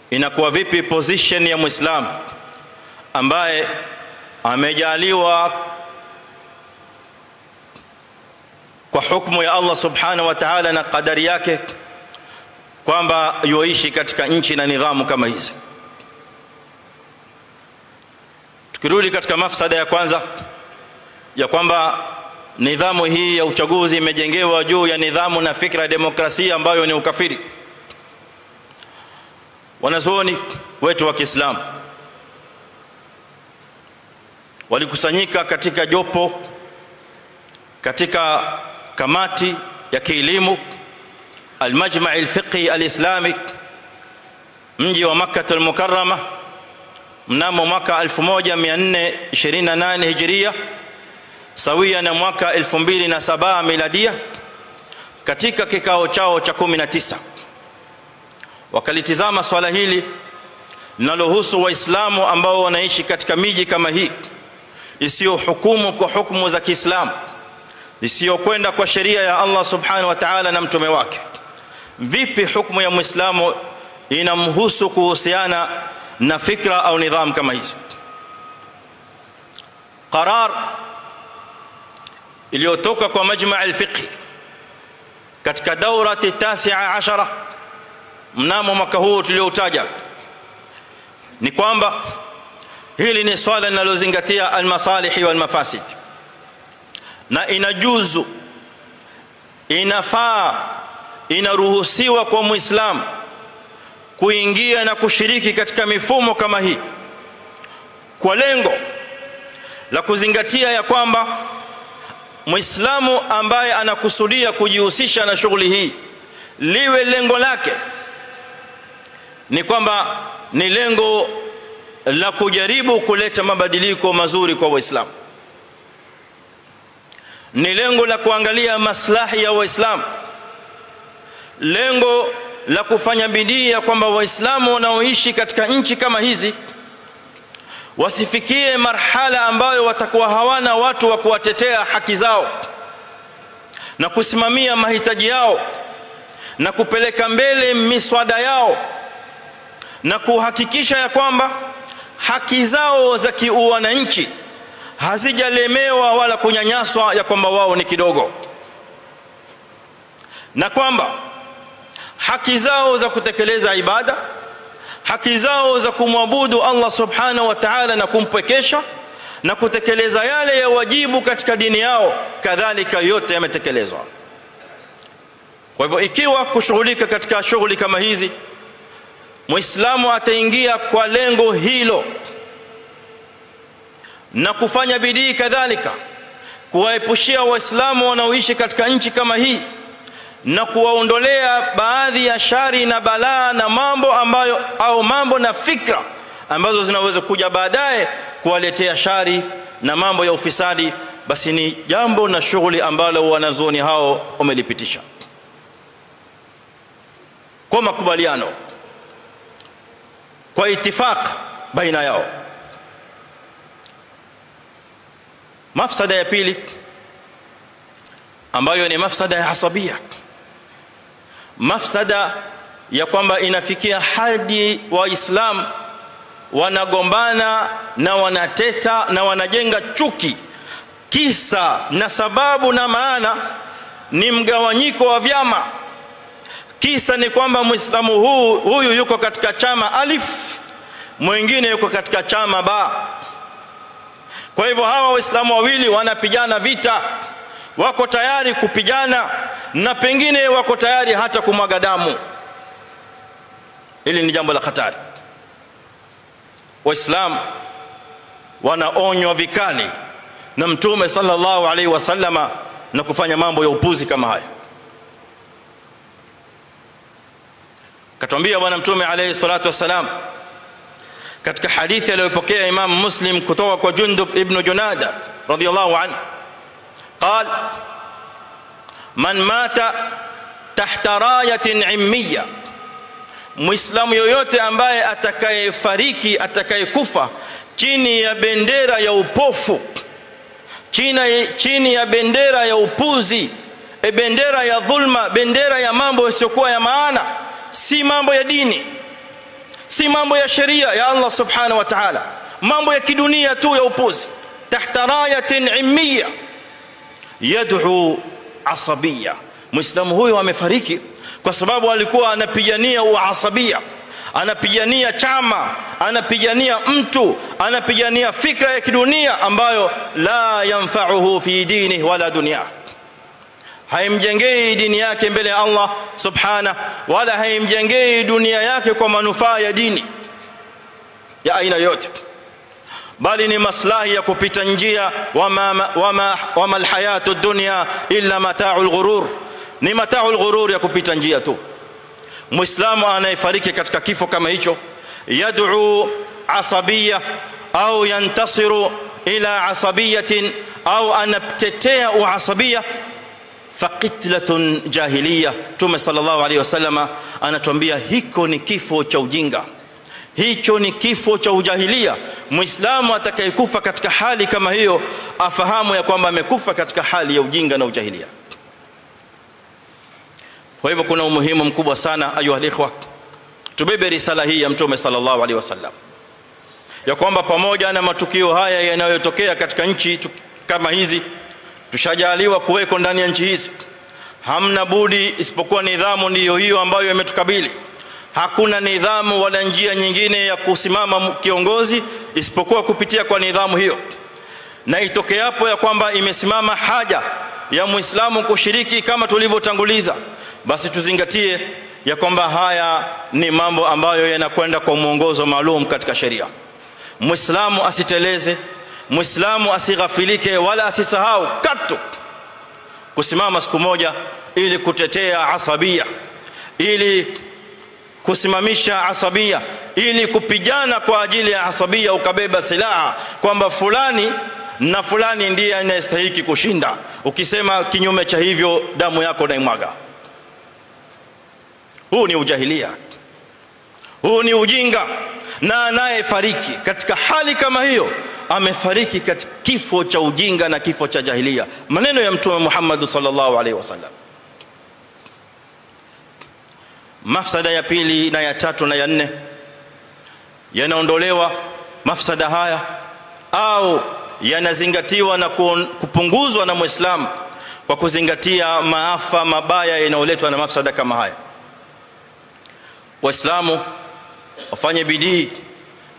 inakuwa vipi position ya Muislamu ambaye amejaliwa kwa hukumu ya Allah subhanahu wa ta'ala na qadari yake kwamba yoishi katika nchi na nidhamu kama hizi. Tukirudi katika mafsada ya kwanza ya kwamba nidhamu hii ya uchaguzi imejengewa juu ya nidhamu na fikra ya demokrasia ambayo ni ukafiri. Wanazuoni wetu wa Kiislamu walikusanyika katika jopo katika kamati ya kielimu al-Majma' al-Fiqhi al-Islami mji wa Makkah al-Mukarrama mnamo mwaka 1428 Hijria sawia na mwaka 2007 miladia. Katika kikao chao cha 19 wakalitizama swala hili linalohusu waislamu ambao wanaishi katika miji kama hii isiyo hukumu kwa hukumu za Kiislamu, isiyo kwenda kwa sheria ya Allah subhanahu wa ta'ala na mtume wake. Vipi hukumu ya muislamu inamhusu kuhusiana na fikra au nidhamu kama hizi? Qarar iliyotoka kwa Majma' al-Fiqh katika daurati 19 mnamo mwaka huu tulioutaja ni kwamba hili ni swala linalozingatia al-masalih wal mafasid, na inajuzu, inafaa, inaruhusiwa kwa Muislamu kuingia na kushiriki katika mifumo kama hii kwa lengo la kuzingatia ya kwamba Muislamu ambaye anakusudia kujihusisha na shughuli hii liwe lengo lake ni kwamba ni lengo la kujaribu kuleta mabadiliko mazuri kwa Waislamu, ni lengo la kuangalia maslahi ya Waislamu, lengo la kufanya bidii ya kwamba Waislamu wanaoishi katika nchi kama hizi wasifikie marhala ambayo watakuwa hawana watu wa kuwatetea haki zao na kusimamia mahitaji yao na kupeleka mbele miswada yao na kuhakikisha ya kwamba haki zao za kiwananchi hazijalemewa wala kunyanyaswa ya kwamba wao ni kidogo, na kwamba haki zao za kutekeleza ibada, haki zao za kumwabudu Allah subhanahu wa ta'ala na kumpwekesha na kutekeleza yale ya wajibu katika dini yao kadhalika yote yametekelezwa. Kwa hivyo ikiwa kushughulika katika shughuli kama hizi Muislamu ataingia kwa lengo hilo na kufanya bidii kadhalika kuwaepushia Waislamu wanaoishi katika nchi kama hii na kuwaondolea baadhi ya shari na balaa na mambo ambayo au mambo na fikra ambazo zinaweza kuja baadaye kuwaletea shari na mambo ya ufisadi, basi ni jambo na shughuli ambalo wanazuoni hao wamelipitisha kwa makubaliano, kwa itifaq baina yao. Mafsada ya pili ambayo ni mafsada ya asabia, mafsada ya kwamba inafikia hadi Waislamu wanagombana na wanateta na wanajenga chuki, kisa na sababu na maana ni mgawanyiko wa vyama. Kisa ni kwamba Muislamu huyu yuko katika chama alif, mwingine yuko katika chama ba. Kwa hivyo hawa Waislamu wawili wanapigana vita, wako tayari kupigana na pengine wako tayari hata kumwaga damu. Hili ni jambo la hatari. Waislamu wanaonywa vikali na Mtume sallallahu alaihi wasallama na kufanya mambo ya upuzi kama haya. Katuambia bwana Mtume alayhi salatu wasalam katika hadithi aliyopokea Imam Muslim kutoka kwa Jundub ibn Junada radhiyallahu anhu, قال man mata tahta rayatin immiya, Muislamu yoyote ambaye atakayefariki, atakayekufa chini ya bendera ya upofu, chini ya bendera ya upuzi, bendera ya dhulma, bendera ya mambo yasiyokuwa ya maana, si mambo ya dini, si mambo ya sheria ya Allah subhanahu wa ta'ala, mambo ya kidunia tu ya upuzi. Tahta rayatin immiya yad'u asabiyya. Muislamu huyo amefariki kwa sababu alikuwa anapigania uasabia, anapigania chama, anapigania mtu, anapigania fikra ya kidunia ambayo la yanfa'uhu fi dinihi wala dunya, haimjengei dini yake mbele ya Allah subhanahu, wala haimjengei dunia yake kwa manufaa ya dini ya aina yote, bali ni maslahi ya kupita njia. Wama alhayatu dunya illa mata'ul ghurur, ni mata'ul ghurur ya kupita njia tu. Muislamu anayefariki katika kifo kama hicho, yad'u asabiyya au yantasiru ila asabiyatin, au anatetea uasabiyya, faqitlatun jahiliya. Mtume sallallahu alaihi wasallam anatuambia hiko ni kifo cha ujinga, hicho ni kifo cha ujahilia. Muislamu atakayekufa katika hali kama hiyo afahamu ya kwamba amekufa katika hali ya ujinga na ujahilia. Kwa hivyo kuna umuhimu mkubwa sana ayuha ikhwa, tubebe risala hii ya Mtume sallallahu alaihi wasallam ya kwamba pamoja na matukio haya yanayotokea katika nchi kama hizi, tushajaliwa kuweko ndani ya nchi hizi, hamna budi isipokuwa nidhamu ndiyo hiyo ambayo imetukabili. Hakuna nidhamu wala njia nyingine ya kusimama kiongozi isipokuwa kupitia kwa nidhamu hiyo. Na itokeapo ya kwamba imesimama haja ya Muislamu kushiriki kama tulivyotanguliza, basi tuzingatie ya kwamba haya ni mambo ambayo yanakwenda kwa mwongozo maalum katika sheria. Muislamu asiteleze, Muislamu asighafilike wala asisahau katu kusimama siku moja ili kutetea asabia, ili kusimamisha asabia, ili kupigana kwa ajili ya asabia, ukabeba silaha kwamba fulani na fulani ndiye anayestahili kushinda. Ukisema kinyume cha hivyo, damu yako naimwaga. Huu ni ujahilia, huu ni ujinga. Na anayefariki katika hali kama hiyo amefariki katika kifo cha ujinga na kifo cha jahilia. Maneno ya Mtume Muhammad sallallahu alaihi wasallam. Mafsada ya pili na ya tatu na ya nne yanaondolewa mafsada haya au yanazingatiwa na kupunguzwa na Muislamu kwa kuzingatia maafa mabaya yanayoletwa na mafsada kama haya. Waislamu wafanye bidii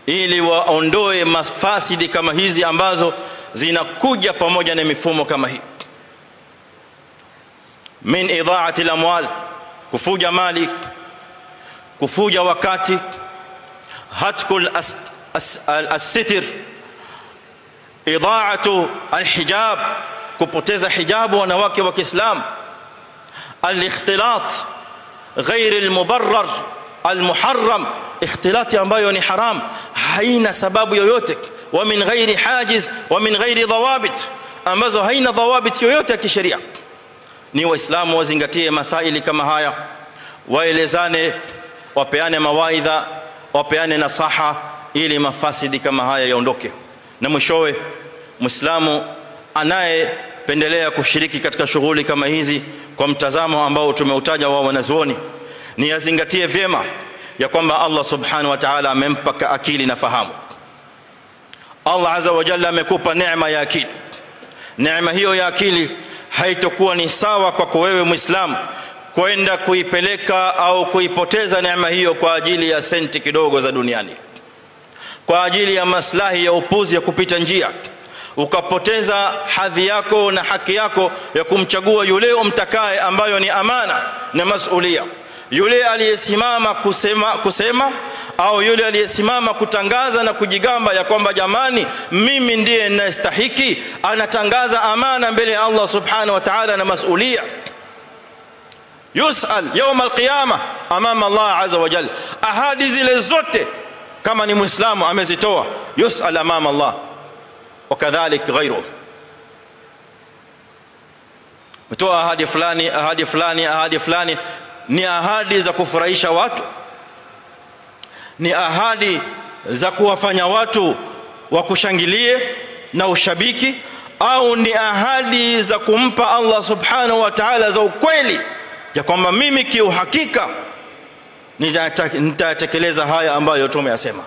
ili waondoe mafasidi kama hizi ambazo zinakuja pamoja na mifumo kama hii. Min idha'ati al-amwal, kufuja mali, kufuja wakati, hatkul as-sitr, idha'atu al-hijab, kupoteza hijabu wanawake wa Kiislamu, al-ikhtilat ghair al-mubarrar al-muharram, ikhtilati ambayo ni haram, haina sababu yoyote, wa min ghairi hajiz wa min ghairi dhawabit, ambazo haina dhawabit yoyote ya kisheria. Ni Waislamu wazingatie masaili kama haya, waelezane, wapeane mawaidha, wapeane nasaha ili mafasidi kama haya yaondoke. Na mwishowe, Muislamu anayependelea kushiriki katika shughuli kama hizi kwa mtazamo ambao tumeutaja wa wanazuoni, ni azingatie vyema ya kwamba Allah subhanahu wa ta'ala amempa akili na fahamu. Allah azza wa jalla amekupa neema ya akili. Neema hiyo ya akili haitakuwa ni sawa kwa wewe Muislamu kwenda kuipeleka au kuipoteza neema hiyo kwa ajili ya senti kidogo za duniani, kwa ajili ya maslahi ya upuzi ya kupita njia, ukapoteza hadhi yako na haki yako ya kumchagua yule umtakaye ambayo ni amana na masulia, yule aliyesimama kusema au yule aliyesimama kutangaza na kujigamba ya kwamba jamani mimi ndiye ninastahiki, anatangaza amana mbele ya Allah subhanahu wa ta'ala na masulia. Yusal يوم القيامه amama Allah azza wa jalla, ahadi zile zote kama ni Muislamu amezitoa, yusal amama Allah, wakadhalik ghayru. Mtoa ahadi fulani, ahadi fulani, ahadi fulani, ni ahadi za kufurahisha watu, ni ahadi za kuwafanya watu wakushangilie na ushabiki, au ni ahadi za kumpa Allah subhanahu wa ta'ala za ukweli ya kwamba mimi kiuhakika nitatekeleza haya ambayo tumeyasema.